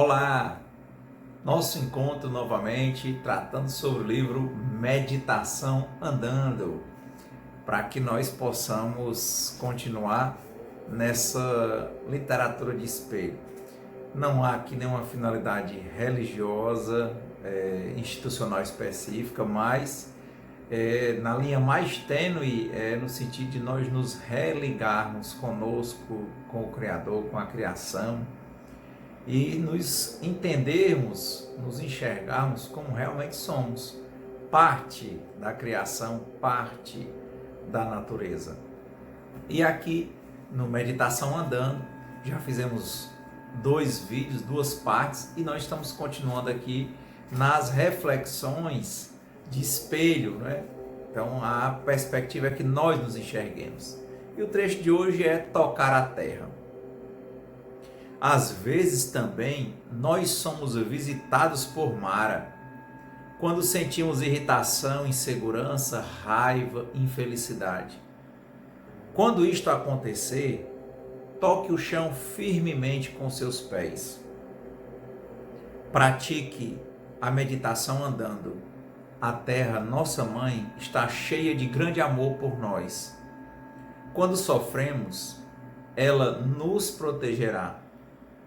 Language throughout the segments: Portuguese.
Olá! Nosso encontro novamente tratando sobre o livro Meditação Andando, para que nós possamos continuar nessa literatura de espelho. Não há aqui nenhuma finalidade religiosa, institucional específica, mas na linha mais tênue, no sentido de nós nos religarmos conosco, com o Criador, com a criação, e nos entendermos, nos enxergarmos como realmente somos, parte da criação, parte da natureza. E aqui no Meditação Andando, já fizemos 2 vídeos, 2 partes, e nós estamos continuando aqui nas reflexões de espelho, né? Então a perspectiva é que nós nos enxerguemos. E o trecho de hoje é tocar a terra. Às vezes também nós somos visitados por Mara, quando sentimos irritação, insegurança, raiva, infelicidade. Quando isto acontecer, toque o chão firmemente com seus pés. Pratique a meditação andando. A terra, nossa mãe, está cheia de grande amor por nós. Quando sofremos, ela nos protegerá,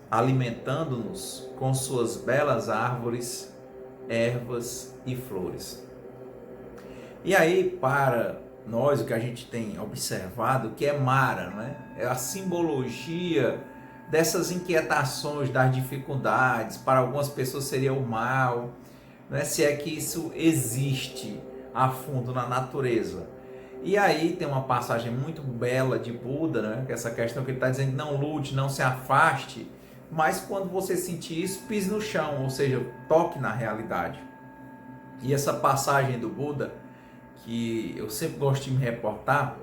alimentando-nos com suas belas árvores, ervas e flores. E aí, para nós, o que a gente tem observado, que é Mara, né? É a simbologia dessas inquietações, das dificuldades. Para algumas pessoas seria o mal, né? Se é que isso existe a fundo na natureza. E aí tem uma passagem muito bela de Buda, né? Que é essa questão que ele está dizendo: não lute, não se afaste, mas quando você sentir isso, pise no chão, ou seja, toque na realidade. E essa passagem do Buda, que eu sempre gosto de me reportar,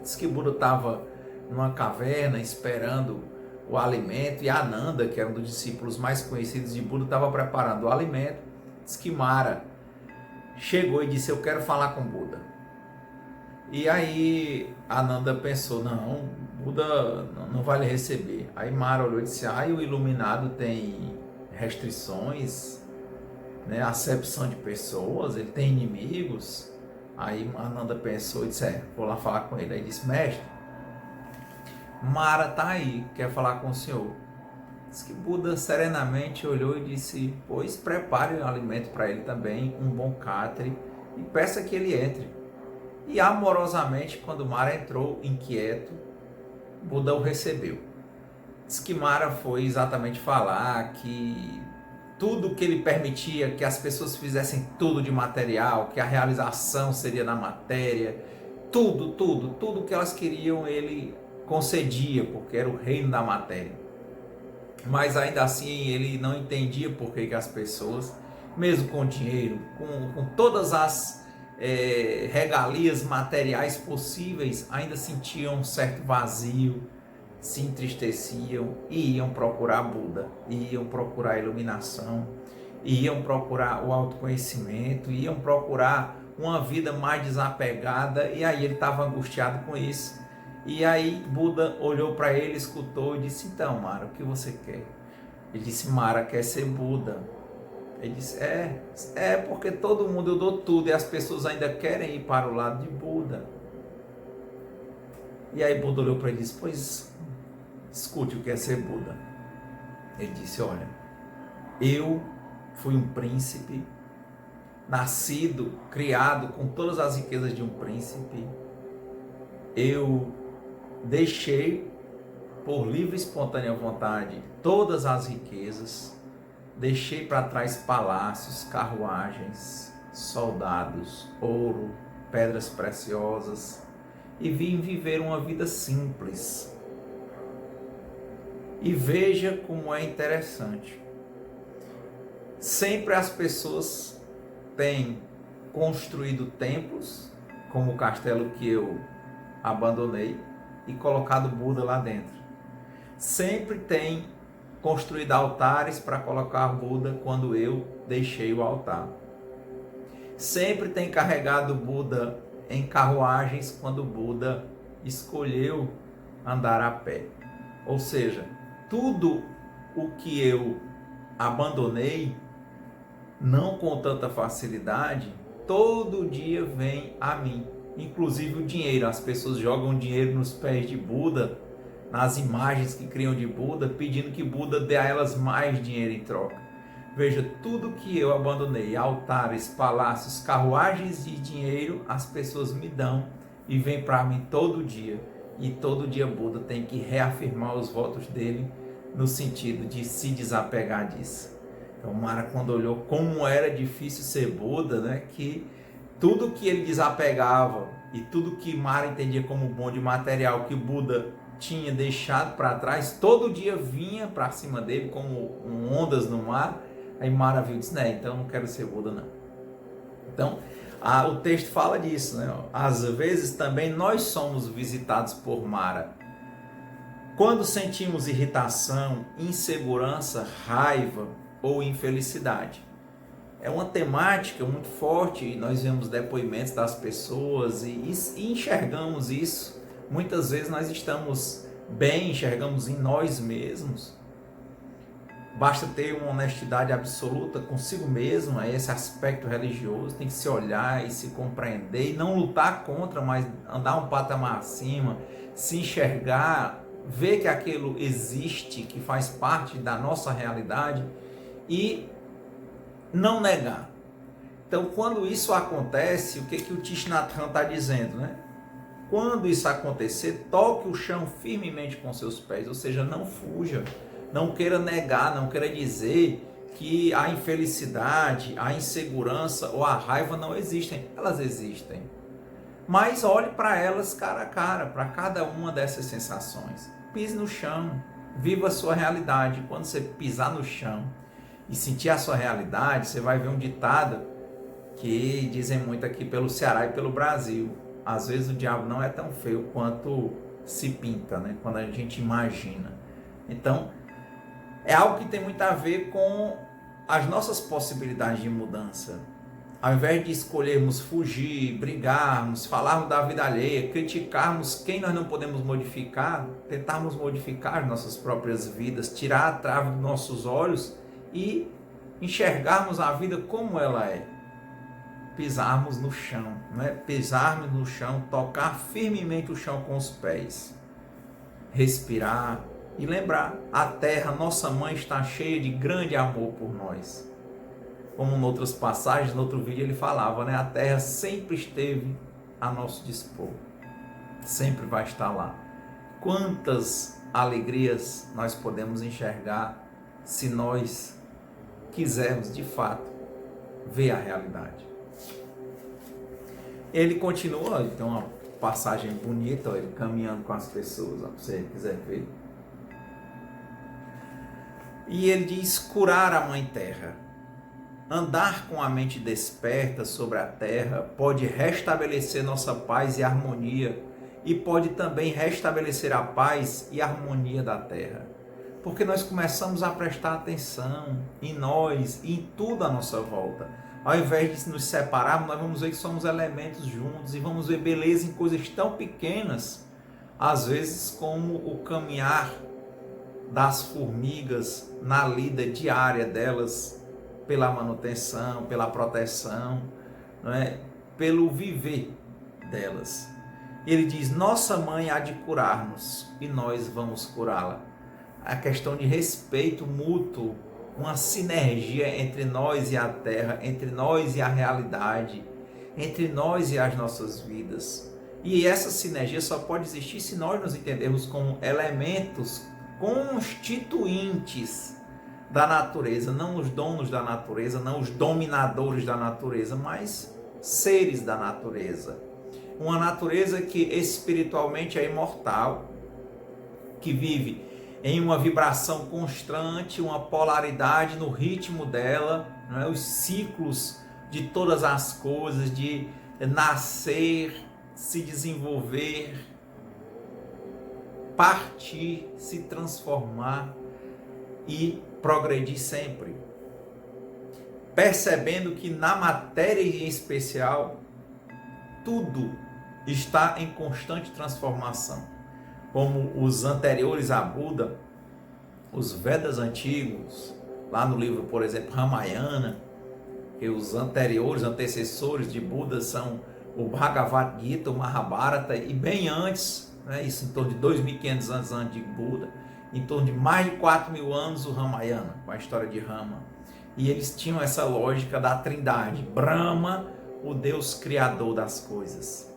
diz que Buda estava numa caverna esperando o alimento, e Ananda, que era um dos discípulos mais conhecidos de Buda, estava preparando o alimento. Diz que Mara chegou e disse: eu quero falar com Buda. E aí Ananda pensou: não, Buda não vai lhe receber. Aí Mara olhou e disse: o iluminado tem restrições, né? Acepção de pessoas, ele tem inimigos. Aí Ananda pensou e disse: vou lá falar com ele. Aí disse: mestre, Mara está aí, quer falar com o senhor. Diz que Buda serenamente olhou e disse: pois prepare um alimento para ele também, um bom catre, e peça que ele entre. E amorosamente, quando Mara entrou inquieto, Buda o recebeu. Diz que Mara foi exatamente falar que tudo que ele permitia, que as pessoas fizessem tudo de material, que a realização seria na matéria, tudo que elas queriam ele concedia, porque era o reino da matéria. Mas ainda assim ele não entendia por que as pessoas, mesmo com dinheiro, com todas as regalias materiais possíveis, ainda sentiam um certo vazio, se entristeciam e iam procurar Buda, iam procurar a iluminação, iam procurar o autoconhecimento, iam procurar uma vida mais desapegada. E aí ele estava angustiado com isso. E aí Buda olhou para ele, escutou e disse: então, Mara, o que você quer? Ele disse: Mara quer ser Buda. Ele disse: porque todo mundo, eu dou tudo, e as pessoas ainda querem ir para o lado de Buda. E aí Buda olhou para ele e disse: pois escute o que é ser Buda. Ele disse: olha, eu fui um príncipe, nascido, criado com todas as riquezas de um príncipe. Eu deixei, por livre e espontânea vontade, todas as riquezas. Deixei para trás palácios, carruagens, soldados, ouro, pedras preciosas, e vim viver uma vida simples. E veja como é interessante. Sempre as pessoas têm construído templos, como o castelo que eu abandonei, e colocado Buda lá dentro. Sempre tem construído altares para colocar Buda quando eu deixei o altar. Sempre tem carregado Buda em carruagens quando Buda escolheu andar a pé. Ou seja, tudo o que eu abandonei, não com tanta facilidade, todo dia vem a mim. Inclusive o dinheiro, as pessoas jogam dinheiro nos pés de Buda, nas imagens que criam de Buda, pedindo que Buda dê a elas mais dinheiro em troca. Veja, tudo que eu abandonei, altares, palácios, carruagens e dinheiro, as pessoas me dão e vem para mim todo dia. E todo dia Buda tem que reafirmar os votos dele no sentido de se desapegar disso. Então Mara, quando olhou como era difícil ser Buda, né, que tudo que ele desapegava e tudo que Mara entendia como bom de material que Buda tinha deixado para trás, todo dia vinha para cima dele como ondas no mar. Aí Mara viu e disse, né, então eu não quero ser Buda não. Então o texto fala disso, né? Às vezes também nós somos visitados por Mara. Quando sentimos irritação, insegurança, raiva ou infelicidade. É uma temática muito forte e nós vemos depoimentos das pessoas e enxergamos isso. Muitas vezes nós estamos bem, enxergamos em nós mesmos. Basta ter uma honestidade absoluta consigo mesmo, é esse aspecto religioso, tem que se olhar e se compreender e não lutar contra, mas andar um patamar acima, se enxergar, ver que aquilo existe, que faz parte da nossa realidade e não negar. Então, quando isso acontece, o que o Thich Nhat Hanh está dizendo, né? Quando isso acontecer, toque o chão firmemente com seus pés, ou seja, não fuja, não queira negar, não queira dizer que a infelicidade, a insegurança ou a raiva não existem. Elas existem. Mas olhe para elas cara a cara, para cada uma dessas sensações. Pise no chão, viva a sua realidade. Quando você pisar no chão e sentir a sua realidade, você vai ver um ditado que dizem muito aqui pelo Ceará e pelo Brasil. Às vezes o diabo não é tão feio quanto se pinta, né? Quando a gente imagina. Então, é algo que tem muito a ver com as nossas possibilidades de mudança. Ao invés de escolhermos fugir, brigarmos, falarmos da vida alheia, criticarmos quem nós não podemos modificar, tentarmos modificar nossas próprias vidas, tirar a trave dos nossos olhos e enxergarmos a vida como ela é. Pisarmos no chão, né? Pisarmos no chão, tocar firmemente o chão com os pés, respirar e lembrar, a terra, nossa mãe, está cheia de grande amor por nós. Como em outras passagens, no outro vídeo ele falava, né? A terra sempre esteve a nosso dispor, sempre vai estar lá. Quantas alegrias nós podemos enxergar se nós quisermos de fato ver a realidade. Ele continua, tem uma passagem bonita, ele caminhando com as pessoas, se você quiser ver. E ele diz, curar a Mãe Terra. Andar com a mente desperta sobre a Terra pode restabelecer nossa paz e harmonia e pode também restabelecer a paz e a harmonia da Terra. Porque nós começamos a prestar atenção em nós e em tudo à nossa volta. Ao invés de nos separarmos, nós vamos ver que somos elementos juntos e vamos ver beleza em coisas tão pequenas, às vezes como o caminhar das formigas na lida diária delas, pela manutenção, pela proteção, não é? Pelo viver delas. Ele diz, nossa mãe há de curar-nos e nós vamos curá-la. A questão de respeito mútuo, uma sinergia entre nós e a terra, entre nós e a realidade, entre nós e as nossas vidas. E essa sinergia só pode existir se nós nos entendermos como elementos constituintes da natureza, não os donos da natureza, não os dominadores da natureza, mas seres da natureza. Uma natureza que espiritualmente é imortal, que vive em uma vibração constante, uma polaridade no ritmo dela, não é? Os ciclos de todas as coisas, de nascer, se desenvolver, partir, se transformar e progredir sempre. Percebendo que na matéria em especial, tudo está em constante transformação. Como os anteriores a Buda, os Vedas antigos, lá no livro, por exemplo, Ramayana, que os antecessores de Buda são o Bhagavad Gita, o Mahabharata, e bem antes, né, isso em torno de 2.500 anos antes de Buda, em torno de mais de 4.000 anos, o Ramayana, com a história de Rama. E eles tinham essa lógica da trindade: Brahma, o Deus criador das coisas,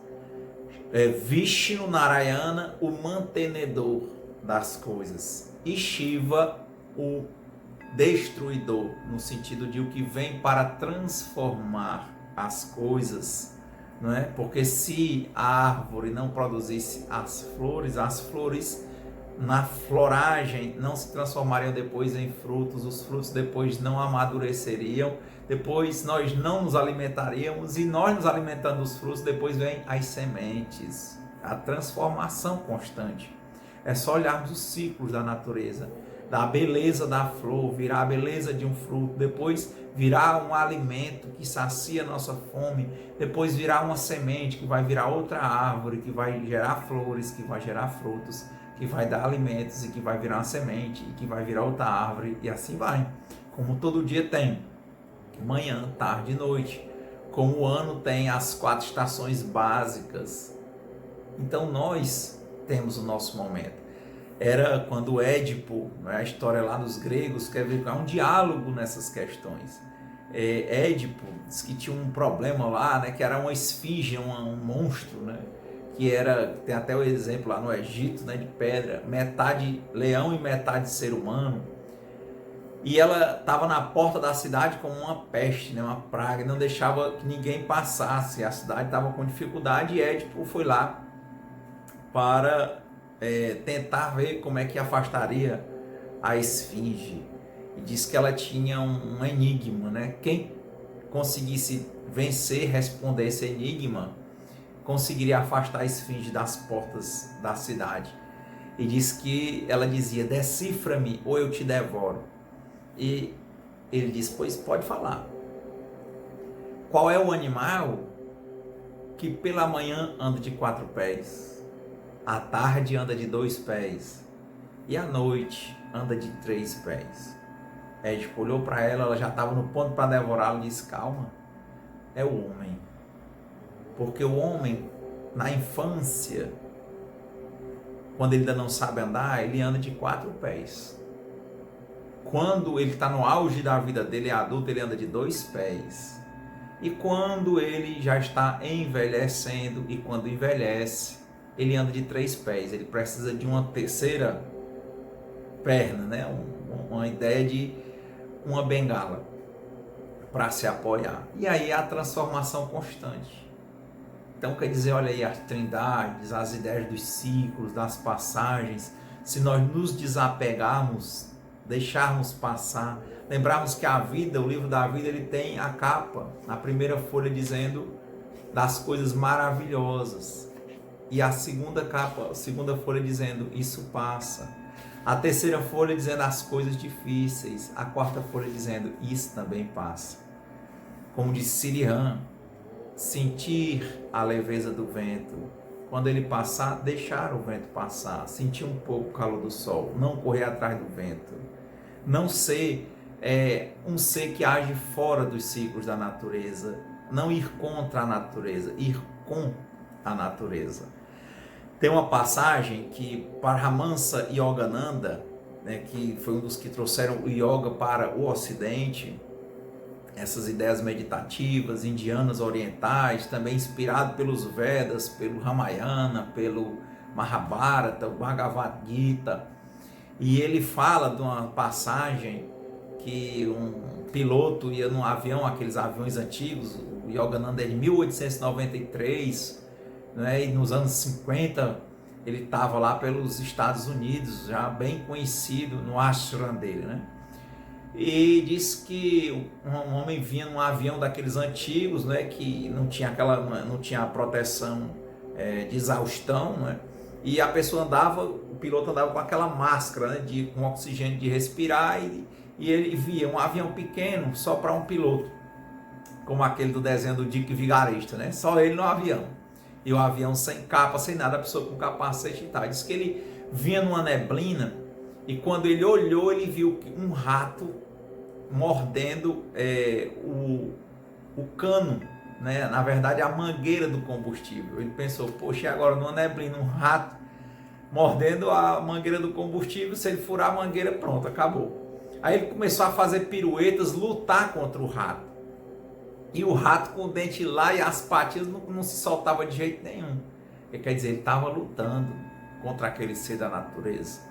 Vishnu Narayana, o mantenedor das coisas, e Shiva, o destruidor, no sentido de o que vem para transformar as coisas, não é? Porque se a árvore não produzisse as flores na floragem não se transformariam depois em frutos, os frutos depois não amadureceriam, depois nós não nos alimentaríamos, e nós nos alimentando dos frutos, depois vem as sementes, a transformação constante. É só olharmos os ciclos da natureza, da beleza da flor, virar a beleza de um fruto, depois virar um alimento que sacia nossa fome, depois virar uma semente que vai virar outra árvore, que vai gerar flores, que vai gerar frutos, que vai dar alimentos e que vai virar uma semente e que vai virar outra árvore, e assim vai. Como todo dia tem manhã, tarde e noite, como o ano tem as 4 estações básicas. Então nós temos o nosso momento. Era quando Édipo, a história lá dos gregos, quer ver, há um diálogo nessas questões. Édipo diz que tinha um problema lá, né, que era uma esfinge, um monstro, né, que era, tem até o exemplo lá no Egito, né, de pedra, metade leão e metade ser humano. E ela estava na porta da cidade como uma peste, né, uma praga, não deixava que ninguém passasse. A cidade estava com dificuldade, e Édipo foi lá para tentar ver como é que afastaria a esfinge. E disse que ela tinha um enigma, né? Quem conseguisse vencer, responder esse enigma, conseguiria afastar a esfinge das portas da cidade. E disse que ela dizia: decifra-me ou eu te devoro. E ele disse: pois pode falar. Qual é o animal que pela manhã anda de 4 pés, à tarde anda de 2 pés e à noite anda de 3 pés? Édipo olhou para ela, ela já estava no ponto para devorá-lo, e disse: calma, é o homem. Porque o homem, na infância, quando ele ainda não sabe andar, ele anda de 4 pés. Quando ele está no auge da vida dele, é adulto, ele anda de 2 pés. E quando ele já está envelhecendo, e quando envelhece, ele anda de 3 pés. Ele precisa de uma terceira perna, né? Uma ideia de uma bengala para se apoiar. E aí a transformação constante. Então quer dizer, olha aí as trindades, as ideias dos ciclos, das passagens. Se nós nos desapegarmos, deixarmos passar, lembrarmos que a vida, o livro da vida, ele tem a capa, a primeira folha dizendo das coisas maravilhosas, e a segunda capa, a segunda folha dizendo isso passa, a terceira folha dizendo as coisas difíceis, a quarta folha dizendo isso também passa. Como disse Sirihan, sentir a leveza do vento, quando ele passar, deixar o vento passar, sentir um pouco o calor do sol, não correr atrás do vento, não ser um ser que age fora dos ciclos da natureza, não ir contra a natureza, ir com a natureza. Tem uma passagem que Paramahansa Yogananda, né, que foi um dos que trouxeram o yoga para o Ocidente, essas ideias meditativas indianas orientais, também inspirado pelos Vedas, pelo Ramayana, pelo Mahabharata, o Bhagavad Gita. E ele fala de uma passagem que um piloto ia num avião, aqueles aviões antigos, o Yogananda é de 1893, né, e nos anos 50 ele estava lá pelos Estados Unidos, já bem conhecido no ashram dele, né? E diz que um homem vinha num avião daqueles antigos, né, que não tinha a proteção de exaustão, né, e a pessoa andava, o piloto andava com aquela máscara, né, com oxigênio de respirar, e ele via um avião pequeno só para um piloto, como aquele do desenho do Dick Vigarista, né, só ele no avião, e o avião sem capa, sem nada, a pessoa com capacete e tal. Diz que ele vinha numa neblina, e quando ele olhou, ele viu um rato mordendo o cano, né? Na verdade a mangueira do combustível. Ele pensou, poxa, agora numa neblina, um rato mordendo a mangueira do combustível, se ele furar a mangueira, pronto, acabou. Aí ele começou a fazer piruetas, lutar contra o rato. E o rato com o dente lá e as patinhas não se soltava de jeito nenhum. Quer dizer, ele estava lutando contra aquele ser da natureza.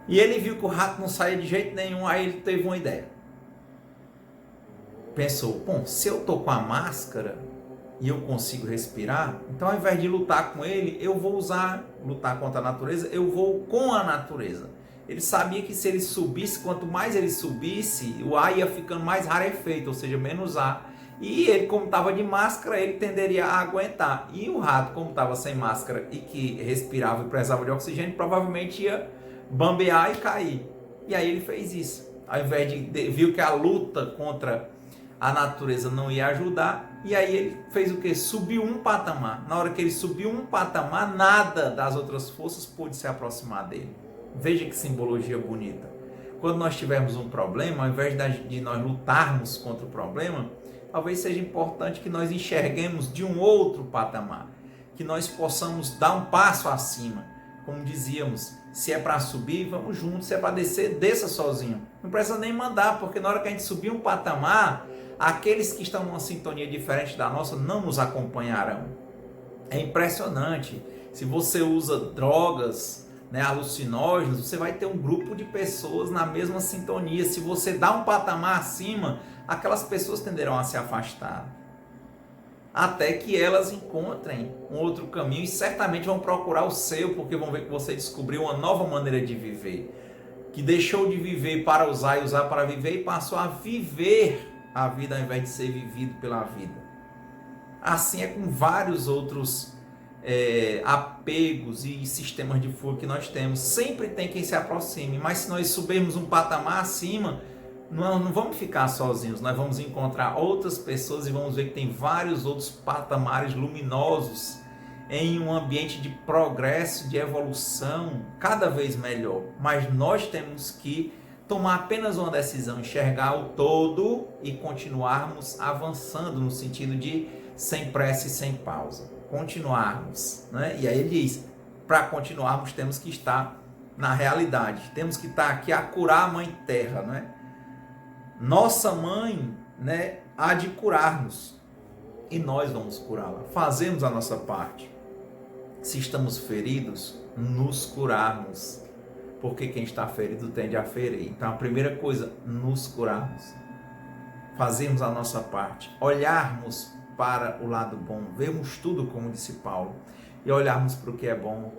E ele viu que o rato não saía de jeito nenhum, aí ele teve uma ideia. Pensou, bom, se eu estou com a máscara e eu consigo respirar, então ao invés de lutar com ele, eu vou lutar contra a natureza, eu vou com a natureza. Ele sabia que se ele subisse, quanto mais ele subisse, o ar ia ficando mais rarefeito, ou seja, menos ar. E ele, como estava de máscara, ele tenderia a aguentar. E o rato, como estava sem máscara e que respirava e precisava de oxigênio, provavelmente ia bambear e cair. E aí ele fez isso. Ao invés viu que a luta contra a natureza não ia ajudar, e aí ele fez o que? Subiu um patamar. Na hora que ele subiu um patamar, nada das outras forças pôde se aproximar dele. Veja que simbologia bonita. Quando nós tivermos um problema, ao invés de nós lutarmos contra o problema, talvez seja importante que nós enxerguemos de um outro patamar, que nós possamos dar um passo acima. Como dizíamos, se é para subir, vamos juntos, se é para descer, desça sozinho. Não precisa nem mandar, porque na hora que a gente subir um patamar, aqueles que estão numa sintonia diferente da nossa não nos acompanharão. É impressionante. Se você usa drogas, alucinógenos, você vai ter um grupo de pessoas na mesma sintonia. Se você dá um patamar acima, aquelas pessoas tenderão a se afastar, até que elas encontrem um outro caminho e certamente vão procurar o seu, porque vão ver que você descobriu uma nova maneira de viver, que deixou de viver para usar e usar para viver e passou a viver a vida ao invés de ser vivido pela vida. Assim é com vários outros apegos e sistemas de fuga que nós temos. Sempre tem quem se aproxime, mas se nós subirmos um patamar acima, não vamos ficar sozinhos, nós vamos encontrar outras pessoas e vamos ver que tem vários outros patamares luminosos em um ambiente de progresso, de evolução cada vez melhor. Mas nós temos que tomar apenas uma decisão, enxergar o todo e continuarmos avançando no sentido de sem pressa e sem pausa. Continuarmos, né? E aí ele diz, para continuarmos temos que estar na realidade, temos que estar aqui a curar a Mãe Terra, né? Nossa mãe, há de curar-nos e nós vamos curá-la. Fazemos a nossa parte. Se estamos feridos, nos curarmos, porque quem está ferido tende a ferir. Então a primeira coisa, nos curarmos. Fazemos a nossa parte, olharmos para o lado bom, vermos tudo como disse Paulo e olharmos para o que é bom,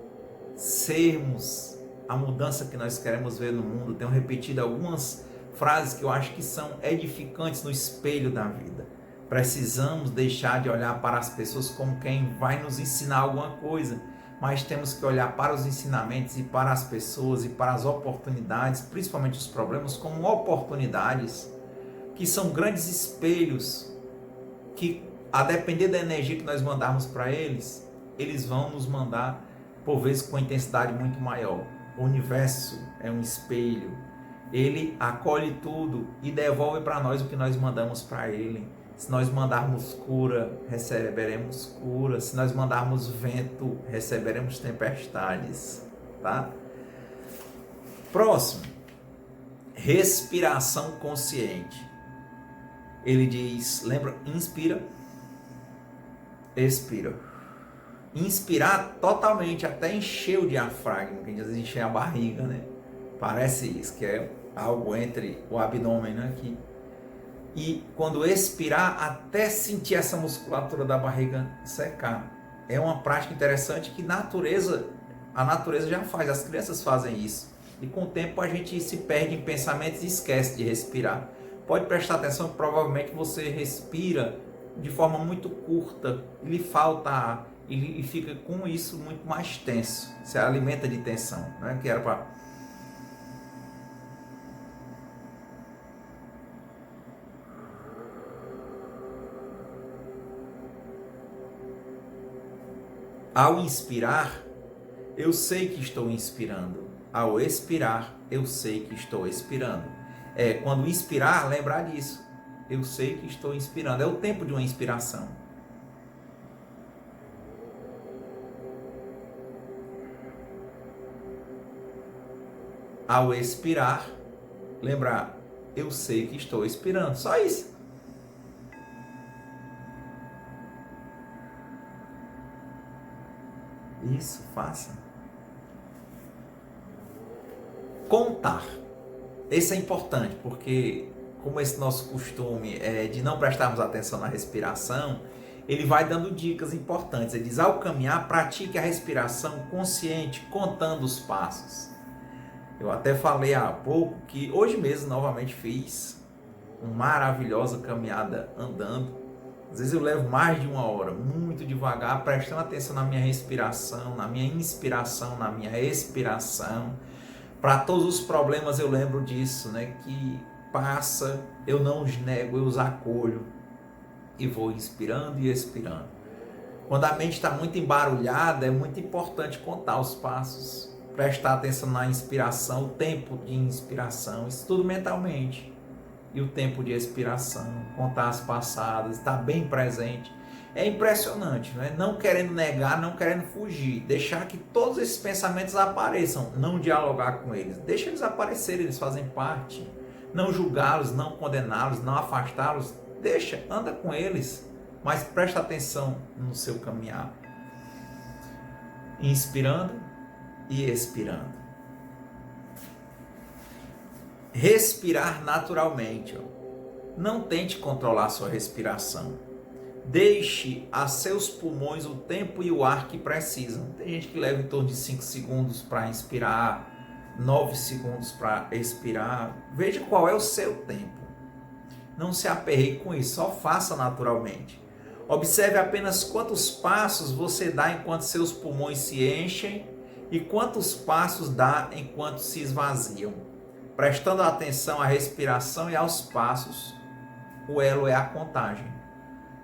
sermos a mudança que nós queremos ver no mundo. Tenho repetido algumas frases que eu acho que são edificantes no espelho da vida. Precisamos deixar de olhar para as pessoas como quem vai nos ensinar alguma coisa, mas temos que olhar para os ensinamentos e para as pessoas e para as oportunidades, principalmente os problemas, como oportunidades, que são grandes espelhos, que a depender da energia que nós mandarmos para eles, eles vão nos mandar, por vezes, com intensidade muito maior. O universo é um espelho. Ele acolhe tudo e devolve para nós o que nós mandamos para ele. Se nós mandarmos cura, receberemos cura. Se nós mandarmos vento, receberemos tempestades. Tá? Próximo. Respiração consciente. Ele diz, lembra? Inspira, expira. Inspirar totalmente, até encher o diafragma, que às vezes encher a barriga, né? Parece isso, que é algo entre o abdômen, né? Aqui. E quando expirar, até sentir essa musculatura da barriga secar. É uma prática interessante que a natureza já faz, as crianças fazem isso. E com o tempo a gente se perde em pensamentos e esquece de respirar. Pode prestar atenção que provavelmente você respira de forma muito curta, lhe falta ar, e fica com isso muito mais tenso. Você alimenta de tensão, né? Que era para... Ao inspirar, eu sei que estou inspirando. Ao expirar, eu sei que estou expirando. quando inspirar, lembrar disso. Eu sei que estou inspirando. É o tempo de uma inspiração. Ao expirar, lembrar, eu sei que estou expirando. Só isso. Isso, faça. Contar. Esse é importante, porque como esse nosso costume é de não prestarmos atenção na respiração, ele vai dando dicas importantes. Ele diz, ao caminhar, pratique a respiração consciente, contando os passos. Eu até falei há pouco que hoje mesmo novamente fiz uma maravilhosa caminhada andando. Às vezes eu levo mais de 1 hora, muito devagar, prestando atenção na minha respiração, na minha inspiração, na minha expiração. Para todos os problemas eu lembro disso, né? Que passa, eu não os nego, eu os acolho e vou inspirando e expirando. Quando a mente está muito embarulhada, é muito importante contar os passos, prestar atenção na inspiração, o tempo de inspiração, isso tudo mentalmente. E o tempo de expiração, contar as passadas, estar bem presente. É impressionante, né? Não querendo negar, não querendo fugir, deixar que todos esses pensamentos apareçam, não dialogar com eles, deixa eles aparecerem, eles fazem parte, não julgá-los, não condená-los, não afastá-los, deixa, anda com eles, mas presta atenção no seu caminhar, inspirando e expirando. Respirar naturalmente, não tente controlar sua respiração. Deixe a seus pulmões o tempo e o ar que precisam. Tem gente que leva em torno de 5 segundos para inspirar, 9 segundos para expirar. Veja qual é o seu tempo. Não se aperreie com isso, só faça naturalmente. Observe apenas quantos passos você dá enquanto seus pulmões se enchem e quantos passos dá enquanto se esvaziam. Prestando atenção à respiração e aos passos, o elo é a contagem.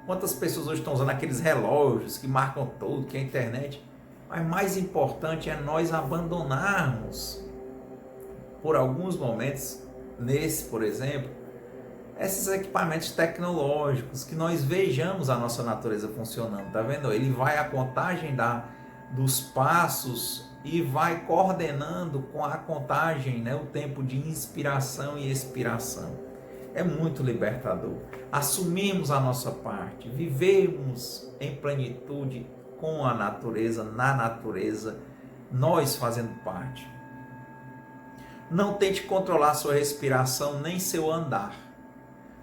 Quantas pessoas hoje estão usando aqueles relógios que marcam tudo, que é a internet. Mas mais importante é nós abandonarmos, por alguns momentos, nesse, por exemplo, esses equipamentos tecnológicos, que nós vejamos a nossa natureza funcionando, tá vendo? Ele vai a contagem dos passos e vai coordenando com a contagem, né, o tempo de inspiração e expiração. É muito libertador. Assumimos a nossa parte, vivemos em plenitude com a natureza, na natureza, nós fazendo parte. Não tente controlar sua respiração nem seu andar.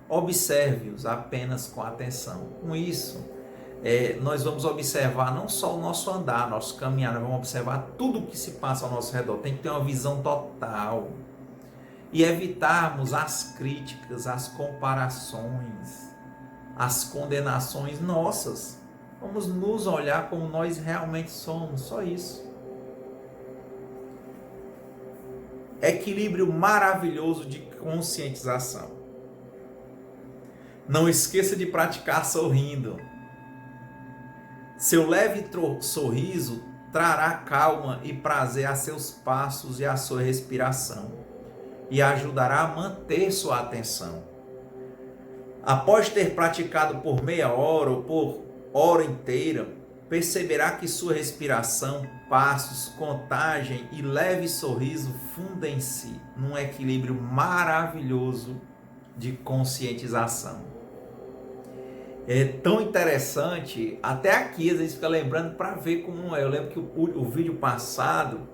Observe-os apenas com atenção. Com isso, nós vamos observar não só o nosso andar, nosso caminhar, nós vamos observar tudo o que se passa ao nosso redor. Tem que ter uma visão total. E evitarmos as críticas, as comparações, as condenações nossas. Vamos nos olhar como nós realmente somos, só isso. Equilíbrio maravilhoso de conscientização. Não esqueça de praticar sorrindo. Seu leve sorriso trará calma e prazer a seus passos e a sua respiração, e ajudará a manter sua atenção. Após ter praticado por meia hora ou por hora inteira, perceberá que sua respiração, passos, contagem e leve sorriso fundem-se num equilíbrio maravilhoso de conscientização. É tão interessante, até aqui a gente fica lembrando para ver como é. Eu lembro que o vídeo passado,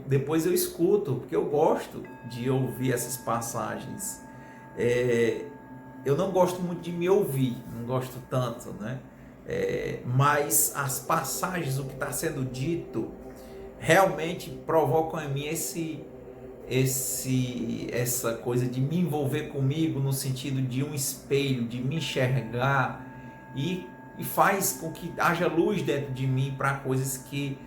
depois eu escuto, porque eu gosto de ouvir essas passagens. Eu não gosto muito de me ouvir, não gosto tanto, né? Mas as passagens, o que está sendo dito, realmente provocam em mim essa coisa de me envolver comigo, no sentido de um espelho, de me enxergar, e faz com que haja luz dentro de mim para coisas que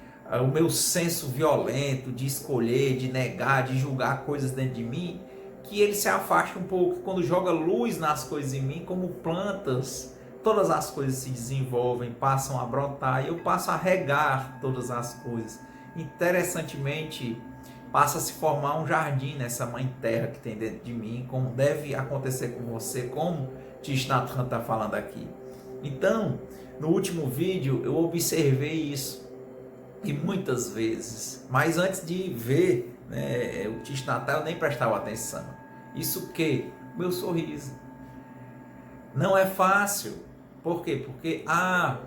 o meu senso violento de escolher, de negar, de julgar coisas dentro de mim, que ele se afaste um pouco. Quando joga luz nas coisas em mim, como plantas, todas as coisas se desenvolvem, passam a brotar, e eu passo a regar todas as coisas. Interessantemente, passa a se formar um jardim nessa mãe terra que tem dentro de mim, como deve acontecer com você, como Thich Nhat Hanh está falando aqui. Então, no último vídeo eu observei isso, e muitas vezes, mas antes de ver, né, o Thich Nhat Hanh eu nem prestava atenção. Isso que? Meu sorriso. Não é fácil. Por quê? Porque há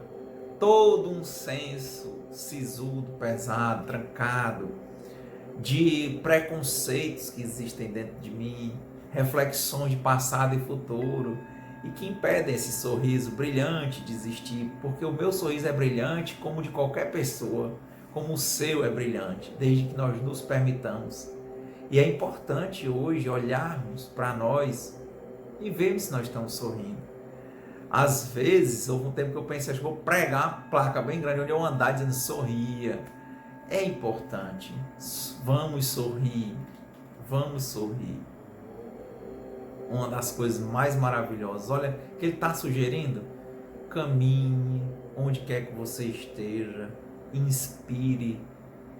todo um senso sisudo, pesado, trancado, de preconceitos que existem dentro de mim, reflexões de passado e futuro, e que impedem esse sorriso brilhante de existir, porque o meu sorriso é brilhante como o de qualquer pessoa, como o seu é brilhante, desde que nós nos permitamos. E é importante hoje olharmos para nós e vermos se nós estamos sorrindo. Às vezes, houve um tempo que eu pensei, acho que vou pregar uma placa bem grande onde eu andar dizendo sorria. É importante. Vamos sorrir. Vamos sorrir. Uma das coisas mais maravilhosas. Olha, que ele está sugerindo. Caminhe onde quer que você esteja. Inspire,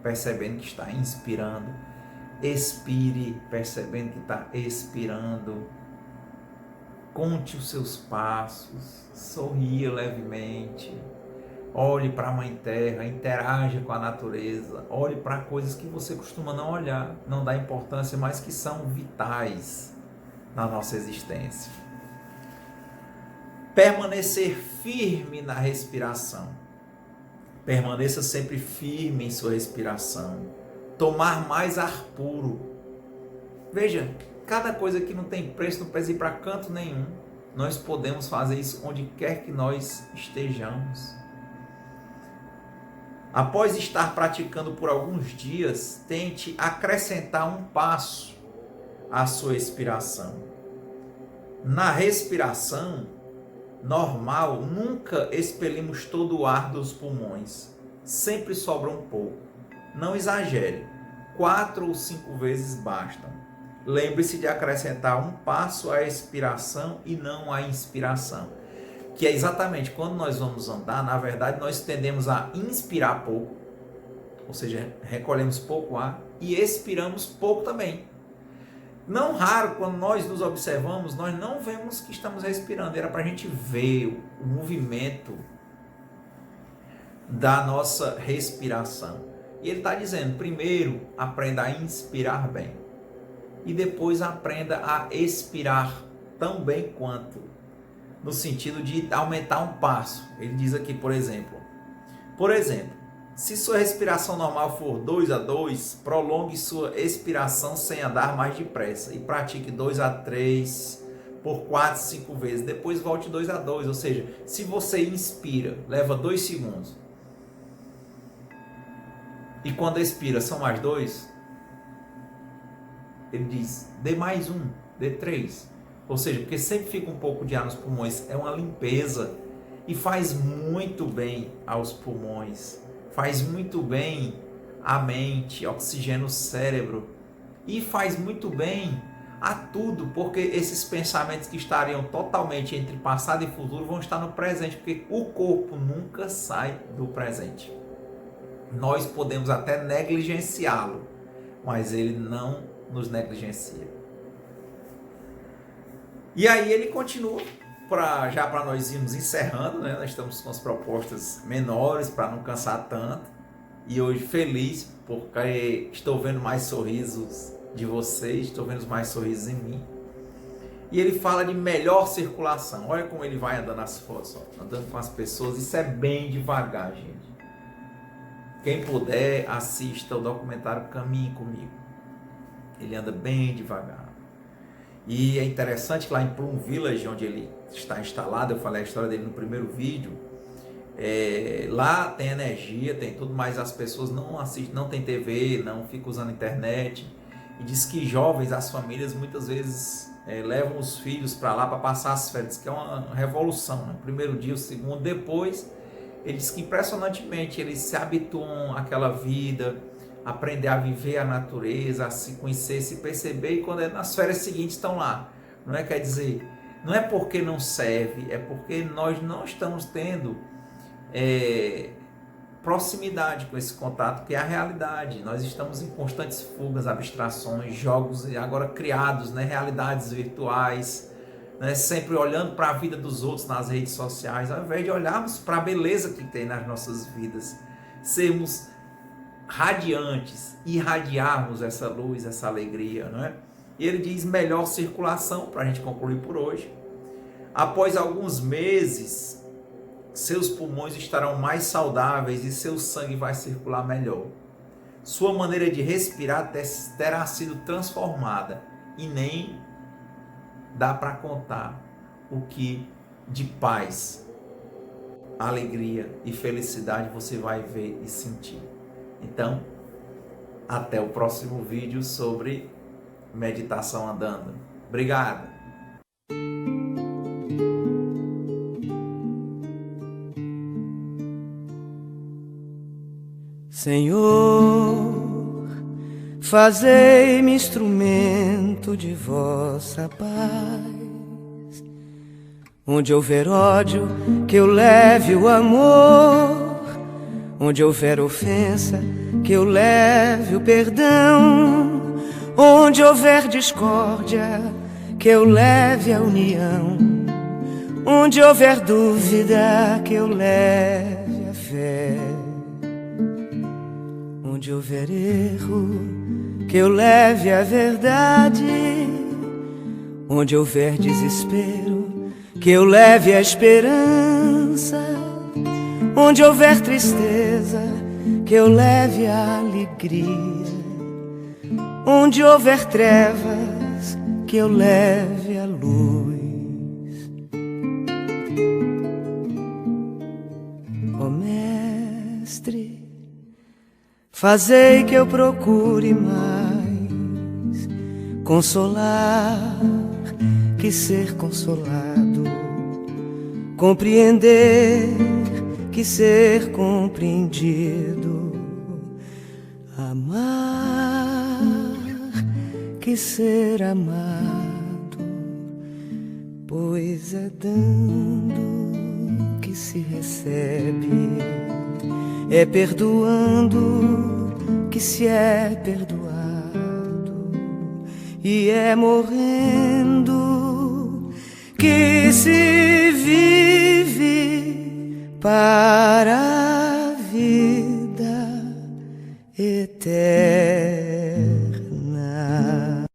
percebendo que está inspirando. Expire, percebendo que está expirando. Conte os seus passos, sorria levemente, olhe para a Mãe Terra, interaja com a natureza, olhe para coisas que você costuma não olhar, não dá importância, mas que são vitais na nossa existência. Permanecer firme na respiração. Permaneça sempre firme em sua respiração. Tomar mais ar puro. Veja, cada coisa que não tem preço, não precisa ir para canto nenhum. Nós podemos fazer isso onde quer que nós estejamos. Após estar praticando por alguns dias, tente acrescentar um passo à sua expiração. Na respiração normal, nunca expelimos todo o ar dos pulmões. Sempre sobra um pouco. Não exagere. 4 ou 5 vezes bastam. Lembre-se de acrescentar um passo à expiração e não à inspiração. Que é exatamente quando nós vamos andar, na verdade, nós tendemos a inspirar pouco, ou seja, recolhemos pouco ar, e expiramos pouco também. Não raro, quando nós nos observamos, nós não vemos que estamos respirando. Era para a gente ver o movimento da nossa respiração. E ele está dizendo, primeiro, aprenda a inspirar bem. E depois aprenda a expirar tão bem quanto, no sentido de aumentar um passo. Ele diz aqui, por exemplo, se sua respiração normal for 2 a 2, prolongue sua expiração sem andar mais depressa e pratique 2 a 3 por 4, 5 vezes. Depois volte 2 a 2, ou seja, se você inspira, leva 2 segundos. E quando expira, são mais 2, ele diz, dê mais 1, dê 3. Ou seja, porque sempre fica um pouco de ar nos pulmões, é uma limpeza e faz muito bem aos pulmões, faz muito bem à mente, oxigena o cérebro e faz muito bem a tudo, porque esses pensamentos que estariam totalmente entre passado e futuro vão estar no presente, porque o corpo nunca sai do presente. Nós podemos até negligenciá-lo, mas ele não nos negligencia. E aí ele continua, já para nós irmos encerrando, né? Nós estamos com as propostas menores para não cansar tanto. E hoje feliz porque estou vendo mais sorrisos de vocês, estou vendo mais sorrisos em mim. E ele fala de melhor circulação. Olha como ele vai andando nas fotos, ó, andando com as pessoas. Isso é bem devagar, gente. Quem puder, assista o documentário Caminhe Comigo. Ele anda bem devagar. E é interessante que lá em Plum Village, onde ele está instalado, eu falei a história dele no primeiro vídeo, lá tem energia, tem tudo, mas as pessoas não assistem, não tem TV, não ficam usando internet. E diz que jovens, as famílias, muitas vezes levam os filhos para lá para passar as férias, que é uma revolução, né? Primeiro dia, o segundo, depois, ele diz que impressionantemente eles se habituam àquela vida, aprender a viver a natureza, a se conhecer, se perceber, e quando nas férias seguintes estão lá. Não é, quer dizer, não é porque não serve, é porque nós não estamos tendo proximidade com esse contato que é a realidade. Nós estamos em constantes fugas, abstrações, jogos agora criados, né? Realidades virtuais, né? Sempre olhando para a vida dos outros nas redes sociais, ao invés de olharmos para a beleza que tem nas nossas vidas, sermos radiantes, irradiarmos essa luz, essa alegria, né? E ele diz melhor circulação, para a gente concluir por hoje. Após alguns meses, seus pulmões estarão mais saudáveis e seu sangue vai circular melhor. Sua maneira de respirar terá sido transformada e nem dá para contar o que de paz, alegria e felicidade você vai ver e sentir. Então, até o próximo vídeo sobre meditação andando. Obrigado! Senhor, fazei-me instrumento de vossa paz. Onde houver ódio, que eu leve o amor. Onde houver ofensa, que eu leve o perdão. Onde houver discórdia, que eu leve a união. Onde houver dúvida, que eu leve a fé. Onde houver erro, que eu leve a verdade. Onde houver desespero, que eu leve a esperança. Onde houver tristeza, que eu leve a alegria. Onde houver trevas, que eu leve a luz. Ó Mestre, fazei que eu procure mais consolar que ser consolado, compreender que ser compreendido, amar que ser amado, pois é dando que se recebe, é perdoando que se é perdoado, e é morrendo que se vive para